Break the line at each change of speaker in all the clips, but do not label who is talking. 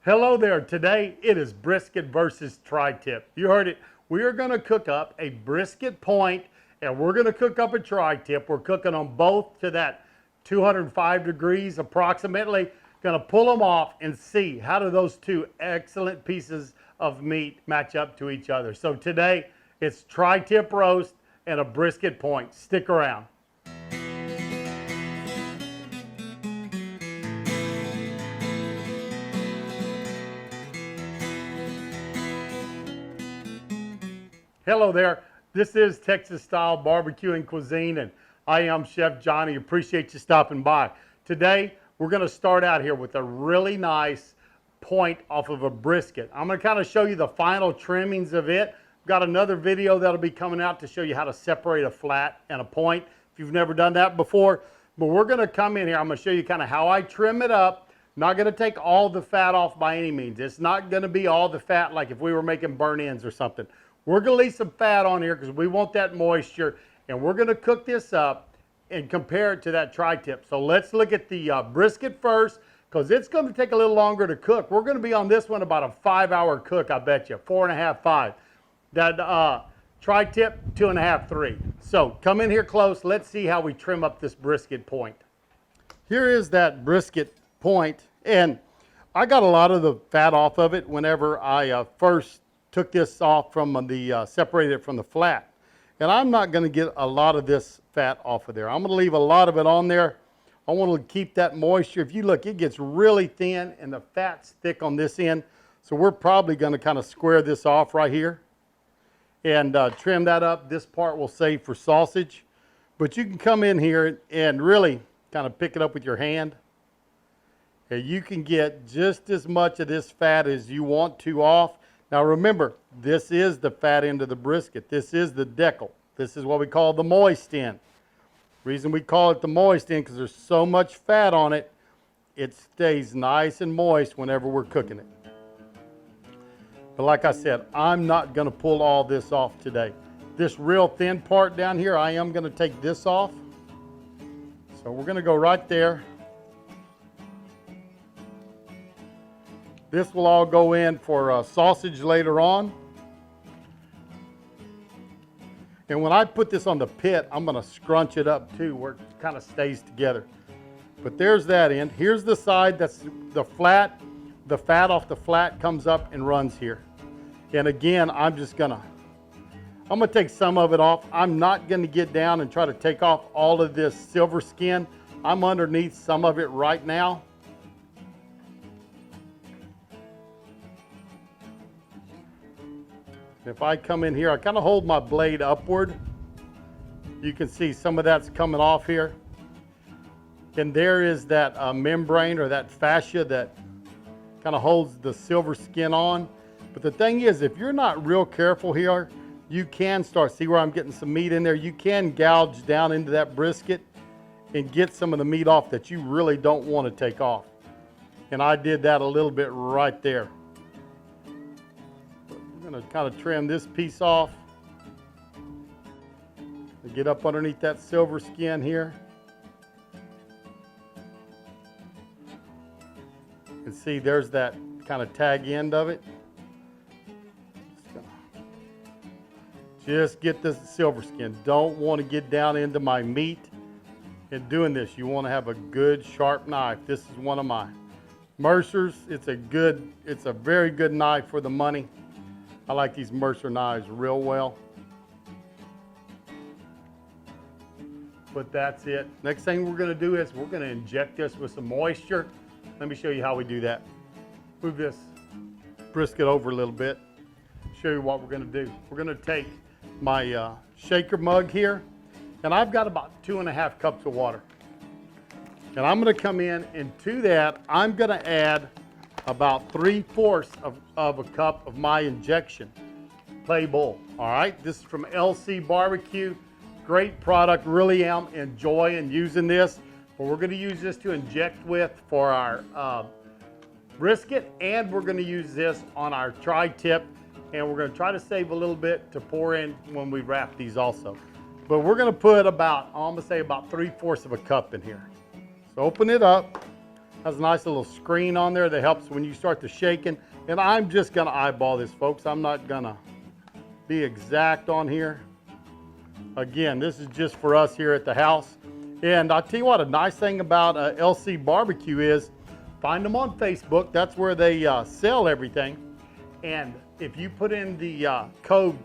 Hello there. Today it is brisket versus tri-tip. You heard it. We are going to cook up a brisket point and we're going to cook up a tri-tip. We're cooking them both to that 205 degrees approximately. Going to pull them off and see how do those two excellent pieces of meat match up to each other. So today it's tri-tip roast and a brisket point. Stick around. Hello there. This is Texas Style Barbecue and Cuisine, and I am Chef Johnny. Appreciate you stopping by. Today, we're going to start out here with a really nice point off of a brisket. I'm going to kind of show you the final trimmings of it. I've got another video that'll be coming out to show you how to separate a flat and a point if you've never done that before. But we're going to come in here. I'm going to show you kind of how I trim it up. Not going to take all the fat off by any means. It's not going to be all the fat like if we were making burnt ends or something. We're going to leave some fat on here because we want that moisture, and we're going to cook this up and compare it to that tri-tip. So let's look at the brisket first because it's going to take a little longer to cook. We're going to be on this one about a 5-hour cook, I bet you, 4.5, 5. That tri-tip, 2.5, 3. So come in here close. Let's see how we trim up this brisket point. Here is that brisket point, and I got a lot of the fat off of it whenever I first took this off from the, separated it from the flat. And I'm not going to get a lot of this fat off of there. I'm going to leave a lot of it on there. I want to keep that moisture. If you look, it gets really thin and the fat's thick on this end. So we're probably going to kind of square this off right here and trim that up. This part we'll save for sausage. But you can come in here and really kind of pick it up with your hand. And you can get just as much of this fat as you want to off. Now remember, this is the fat end of the brisket. This is the decal. This is what we call the moist end. The reason we call it the moist end because there's so much fat on it, it stays nice and moist whenever we're cooking it. But like I said, I'm not going to pull all this off today. This real thin part down here, I am going to take this off. So we're going to go right there. This will all go in for sausage later on. And when I put this on the pit, I'm going to scrunch it up too where it kind of stays together. But there's that end. Here's the side that's the flat. The fat off the flat comes up and runs here. And again, I'm going to take some of it off. I'm not going to get down and try to take off all of this silver skin. I'm underneath some of it right now. If I come in here, I kind of hold my blade upward. You can see some of that's coming off here. And there is that membrane or that fascia that kind of holds the silver skin on. But the thing is, if you're not real careful here, you can start, see where I'm getting some meat in there? You can gouge down into that brisket and get some of the meat off that you really don't want to take off. And I did that a little bit right there. I'm going to kind of trim this piece off to get up underneath that silver skin here. And see, there's that kind of tag end of it. Just get this silver skin. Don't want to get down into my meat. In doing this, you want to have a good sharp knife. This is one of my Mercer's. It's a very good knife for the money. I like these Mercer knives real well. But that's it. Next thing we're going to do is we're going to inject this with some moisture. Let me show you how we do that. Move this brisket over a little bit. Show you what we're going to do. We're going to take my shaker mug here, and I've got about 2.5 cups of water. And I'm going to come in, and to that, I'm going to add about 3/4 of a cup of my injection clay bowl. All right, this is from LC Barbecue. Great product, really am enjoying using this. But we're going to use this to inject with for our brisket, and we're going to use this on our tri-tip, and we're going to try to save a little bit to pour in when we wrap these also. But we're going to put about, I'm going to say about 3/4 of a cup in here. So open it up. Has a nice little screen on there that helps when you start to shaking. And I'm just gonna eyeball this, folks. I'm not gonna be exact on here. Again, this is just for us here at the house. And I'll tell you what, a nice thing about LC Barbecue is, find them on Facebook. That's where they sell everything. And if you put in the code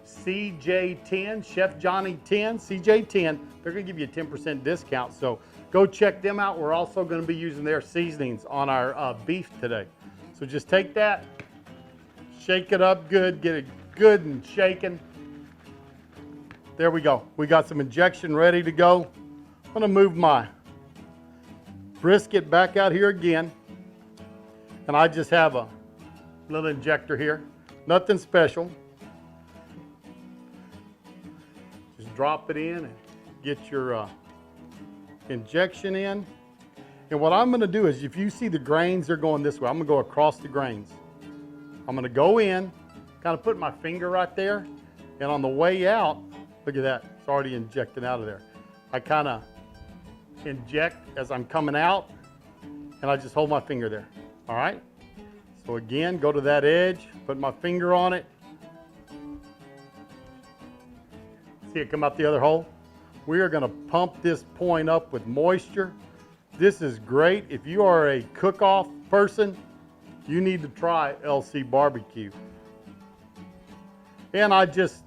CJ10, Chef Johnny 10, CJ10, they're gonna give you a 10% discount. So go check them out. We're also gonna be using their seasonings on our beef today. So just take that, shake it up good, get it good and shaken. There we go. We got some injection ready to go. I'm gonna move my brisket back out here again. And I just have a little injector here. Nothing special. Just drop it in and get your injection in. And what I'm gonna do is, if you see the grains are going this way, I'm gonna go across the grains. I'm gonna go in, kind of put my finger right there, and on the way out, look at that, it's already injected out of there. I kind of inject as I'm coming out, and I just hold my finger there, all right? So again, go to that edge, put my finger on it. See it come out the other hole? We are gonna pump this point up with moisture. This is great. If you are a cook-off person, you need to try LC Barbecue. And I just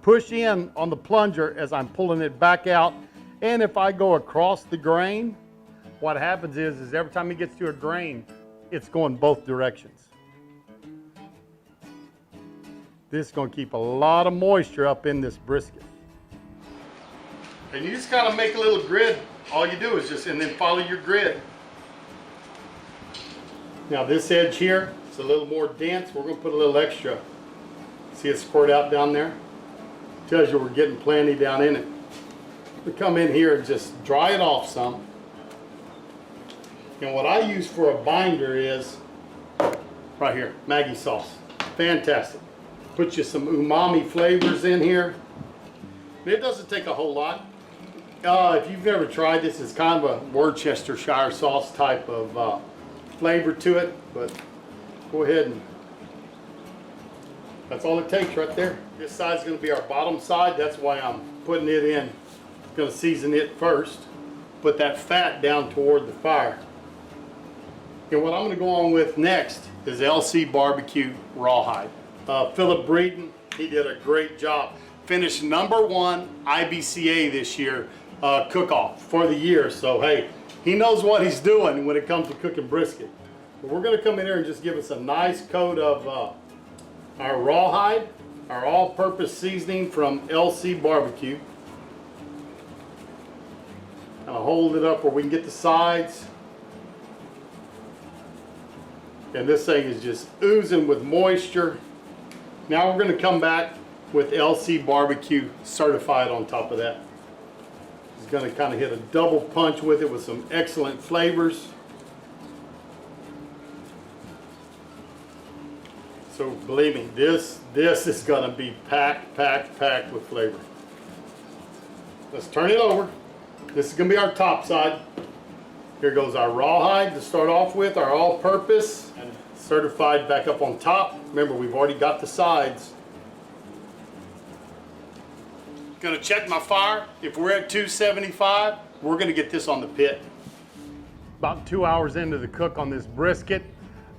push in on the plunger as I'm pulling it back out. And if I go across the grain, what happens is every time it gets to a grain, it's going both directions. This is going to keep a lot of moisture up in this brisket. And you just kind of make a little grid. All you do is just, and then follow your grid. Now this edge here, it's a little more dense. We're going to put a little extra. See it squirt out down there? Tells you we're getting plenty down in it. We come in here and just dry it off some. And what I use for a binder is right here, Maggi sauce. Fantastic. Put you some umami flavors in here. And it doesn't take a whole lot. If you've never tried this, it's kind of a Worcestershire sauce type of flavor to it, but go ahead and that's all it takes right there. This side's going to be our bottom side. That's why I'm putting it in. I'm going to season it first. Put that fat down toward the fire. And what I'm going to go on with next is LC Barbecue Rawhide. Philip Breeden, he did a great job. Finished #1 IBCA this year, cook-off for the year. So hey, he knows what he's doing when it comes to cooking brisket. But we're going to come in here and just give us a nice coat of our rawhide, our all-purpose seasoning from LC Barbecue. I'll hold it up where we can get the sides. And this thing is just oozing with moisture. Now we're going to come back with LC Barbecue Certified on top of that. It's going to kind of hit a double punch with it with some excellent flavors. So believe me, this is going to be packed with flavor. Let's turn it over. This is going to be our top side. Here goes our rawhide to start off with, our all-purpose, and certified back up on top. Remember, we've already got the sides. Going to check my fire. If we're at 275, we're going to get this on the pit. About 2 hours into the cook on this brisket,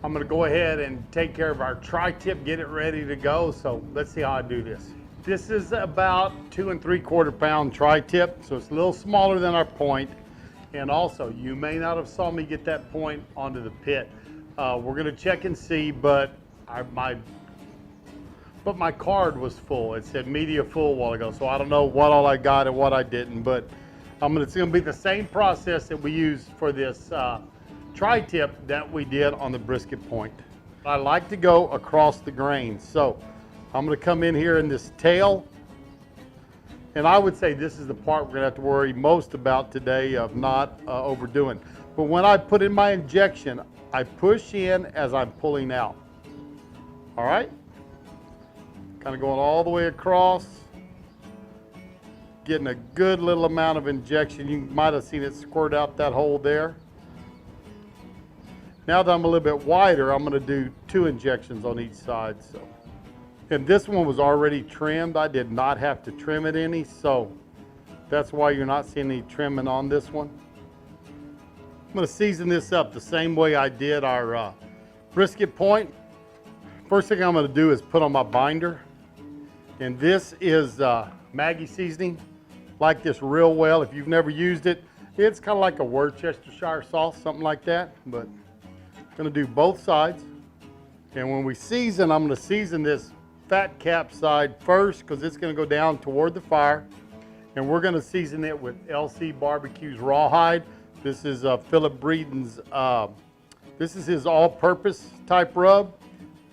I'm going to go ahead and take care of our tri-tip, get it ready to go. So let's see how I do this. This is about 2 3/4 pound tri-tip, so it's a little smaller than our point. And also, you may not have saw me get that point onto the pit. We're going to check and see, but my card was full. It said media full a while ago, so I don't know what all I got and what I didn't. But it's going to be the same process that we used for this tri-tip that we did on the brisket point. I like to go across the grains, so I'm going to come in here in this tail, and I would say this is the part we're going to have to worry most about today of not overdoing. But when I put in my injection, I push in as I'm pulling out. All right? Kind of going all the way across, getting a good little amount of injection. You might have seen it squirt out that hole there. Now that I'm a little bit wider, I'm gonna do 2 injections on each side. So, and this one was already trimmed. I did not have to trim it any, so that's why you're not seeing any trimming on this one. I'm gonna season this up the same way I did our brisket point. First thing I'm gonna do is put on my binder. And this is Maggi seasoning. Like this real well. If you've never used it, it's kind of like a Worcestershire sauce, something like that. But I'm gonna do both sides. And when we season, I'm gonna season this fat cap side first because it's gonna go down toward the fire. And we're gonna season it with LC Barbecue's rawhide. This is Philip Breeden's, this is his all-purpose type rub.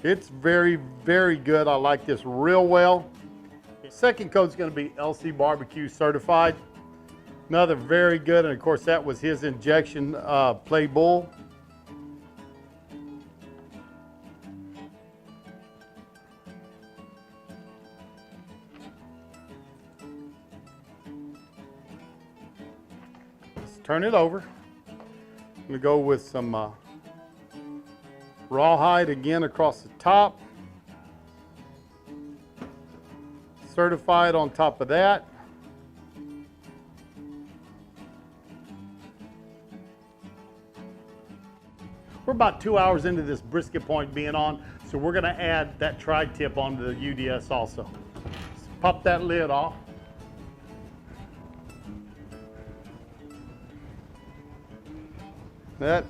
It's very, very good. I like this real well. Second coat's gonna be LC Barbecue certified. Another very good, and of course that was his injection Play Bull. Let's turn it over. I'm gonna go with some rawhide again across the top. Certified on top of that. We're about 2 hours into this brisket point being on, so we're gonna add that tri-tip onto the UDS also. Let's pop that lid off. That,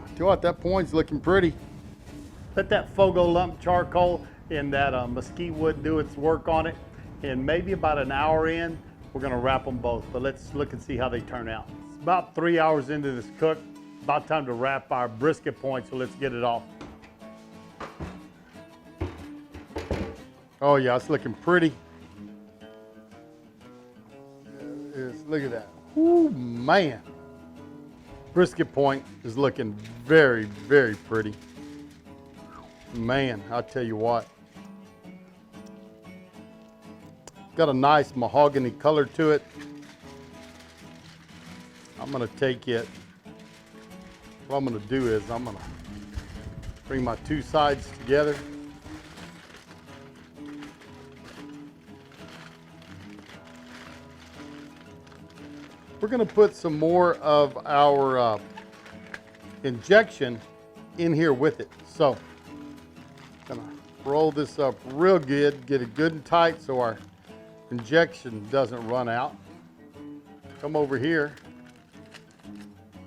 tell you what, that point's looking pretty. Let that Fogo lump charcoal and that mesquite wood do its work on it. And maybe about an hour in, we're gonna wrap them both. But let's look and see how they turn out. It's about 3 hours into this cook. About time to wrap our brisket point, so let's get it off. Oh yeah, it's looking pretty. There it is. Look at that. Ooh, man. Brisket point is looking very, very pretty. Man, I'll tell you what. Got a nice mahogany color to it. I'm gonna take it. What I'm gonna do is I'm gonna bring my 2 sides together. We're gonna put some more of our injection in here with it. So, gonna roll this up real good, get it good and tight so our injection doesn't run out. Come over here,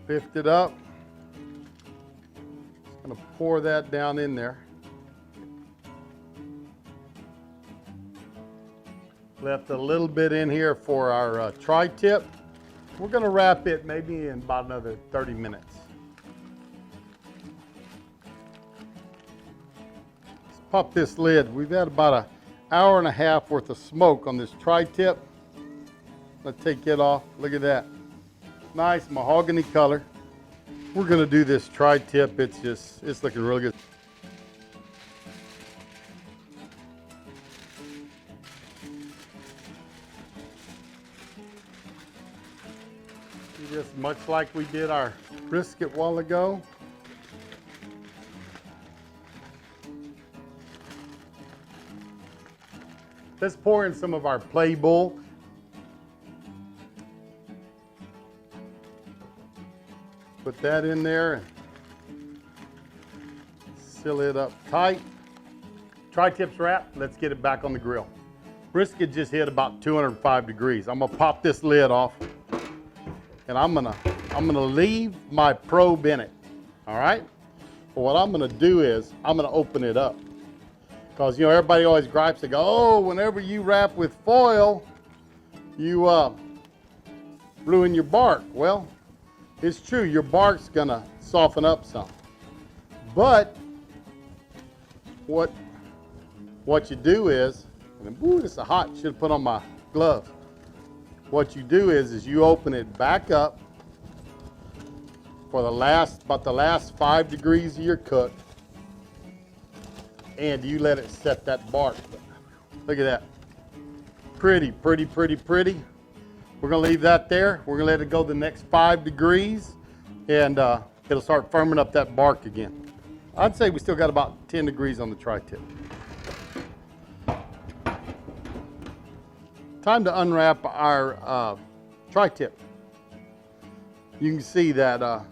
lift it up. Just gonna pour that down in there. Left a little bit in here for our tri-tip. We're gonna wrap it maybe in about another 30 minutes. Let's pop this lid. We've had about an hour and a half worth of smoke on this tri-tip. Let's take it off. Look at that. Nice mahogany color. We're gonna do this tri-tip. It's looking really good. Just much like we did our brisket a while ago. Let's pour in some of our Play Bull. Put that in there and seal it up tight. Tri-tips wrapped. Let's get it back on the grill. Brisket just hit about 205 degrees. I'm gonna pop this lid off. And I'm gonna leave my probe in it, all right? But what I'm gonna do is I'm gonna open it up. Because, you know, everybody always gripes, they go, oh, whenever you wrap with foil, you ruin your bark. Well, it's true, your bark's gonna soften up some. But what you do is, and ooh, this is hot, should have put on my gloves. What you do is you open it back up for about the last 5 degrees of your cook, and you let it set that bark. Look at that. Pretty, pretty, pretty, pretty. We're gonna leave that there. We're gonna let it go the next 5 degrees, and it'll start firming up that bark again. I'd say we still got about 10 degrees on the tri-tip. Time to unwrap our tri-tip. You can see that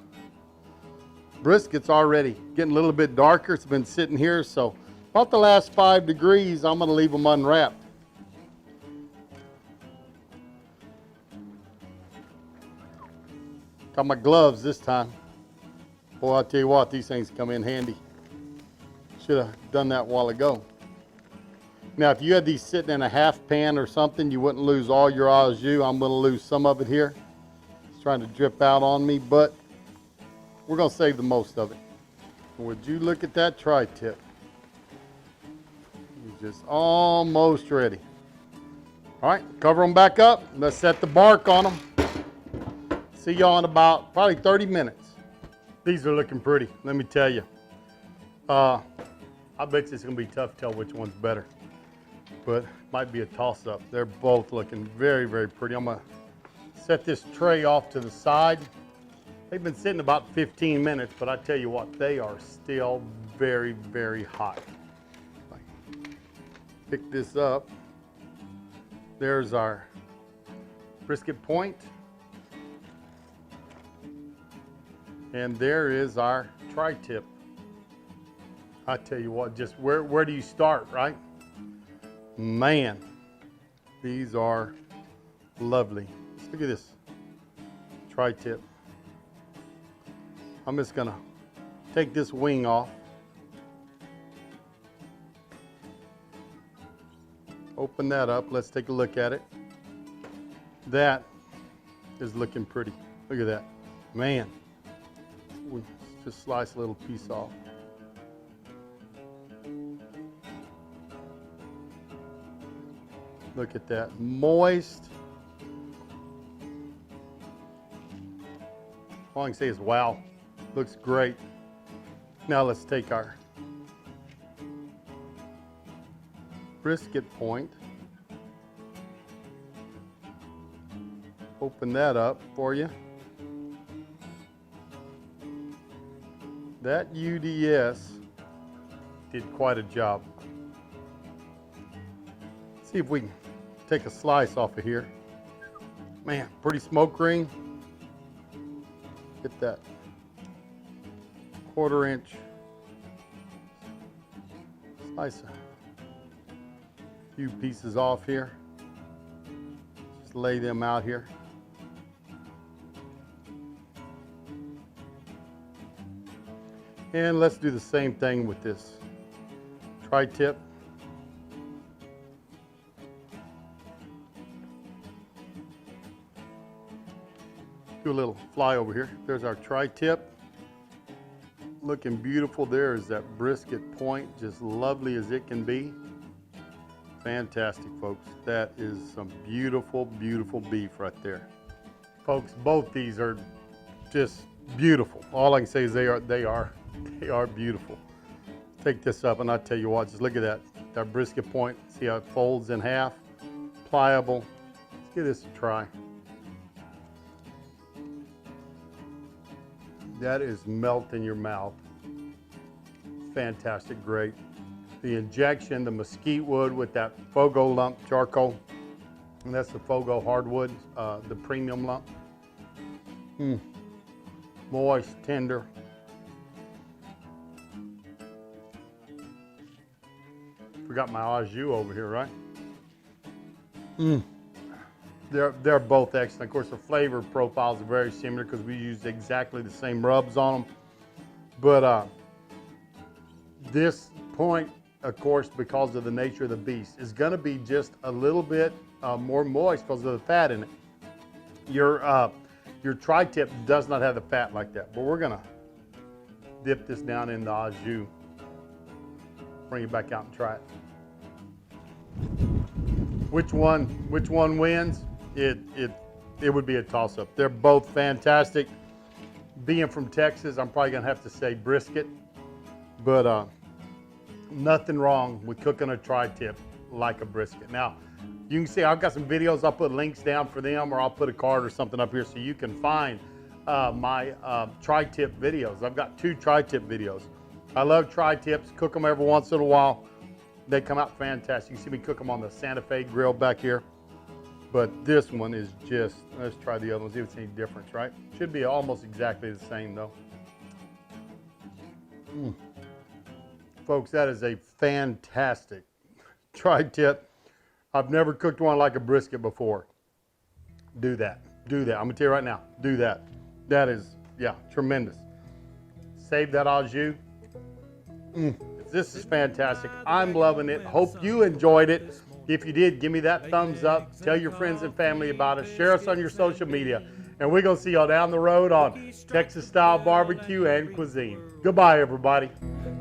brisket's already getting a little bit darker. It's been sitting here, so about the last 5 degrees, I'm gonna leave them unwrapped. Got my gloves this time. Boy, I'll tell you what, these things come in handy. Should have done that a while ago. Now, if you had these sitting in a half pan or something, you wouldn't lose all your au jus. I'm gonna lose some of it here. It's trying to drip out on me, but we're gonna save the most of it. Would you look at that tri-tip? It's just almost ready. All right, cover them back up. Let's set the bark on them. See y'all in about probably 30 minutes. These are looking pretty, let me tell you. I bet you it's gonna be tough to tell which one's better, but might be a toss-up. They're both looking very, very pretty. I'm gonna set this tray off to the side. They've been sitting about 15 minutes, but I tell you what, they are still very, very hot. Pick this up. There's our brisket point. And there is our tri-tip. I tell you what, just where do you start, right? Man, these are lovely. Let's look at this tri-tip. I'm just gonna take this wing off. Open that up, let's take a look at it. That is looking pretty. Look at that, man. We just slice a little piece off. Look at that, moist. All I can say is wow, looks great. Now let's take our brisket point, open that up for you. That UDS did quite a job. See if we can take a slice off of here. Man, pretty smoke ring. Get that 1/4 inch slice a few pieces off here. Just lay them out here. And let's do the same thing with this tri-tip. Do a little fly over here. There's our tri-tip. Looking beautiful. There is that brisket point, just lovely as it can be. Fantastic, folks. That is some beautiful, beautiful beef right there. Folks, both these are just beautiful. All I can say is they are beautiful. Take this up and I'll tell you what, just look at that brisket point. See how it folds in half? Pliable. Let's give this a try. That is melt in your mouth. Fantastic, great. The injection, the mesquite wood with that Fogo lump charcoal, and that's the Fogo hardwood, the premium lump. Moist, tender. Forgot my au jus over here, right? They're both excellent. Of course, the flavor profiles are very similar because we used exactly the same rubs on them. But this point, of course, because of the nature of the beast, is going to be just a little bit more moist because of the fat in it. Your tri-tip does not have the fat like that, but we're going to dip this down in the au jus. Bring it back out and try it. Which one wins? It would be a toss-up. They're both fantastic. Being from Texas, I'm probably gonna have to say brisket, but nothing wrong with cooking a tri-tip like a brisket. Now, you can see I've got some videos. I'll put links down for them, or I'll put a card or something up here so you can find my tri-tip videos. I've got 2 tri-tip videos. I love tri-tips, cook them every once in a while. They come out fantastic. You see me cook them on the Santa Fe grill back here. But this one is just, let's try the other one, see if it's any difference, right? Should be almost exactly the same though. Folks, that is a fantastic tri-tip. I've never cooked one like a brisket before. Do that. Do that. I'm gonna tell you right now, do that. That is, yeah, tremendous. Save that au jus. This is fantastic. I'm loving it. Hope you enjoyed it. If you did, give me that thumbs up. Tell your friends and family about us. Share us on your social media. And we're going to see y'all down the road on Texas Style Barbecue and Cuisine. Goodbye, everybody.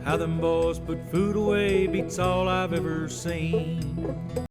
How them boys put food away beats all I've ever seen.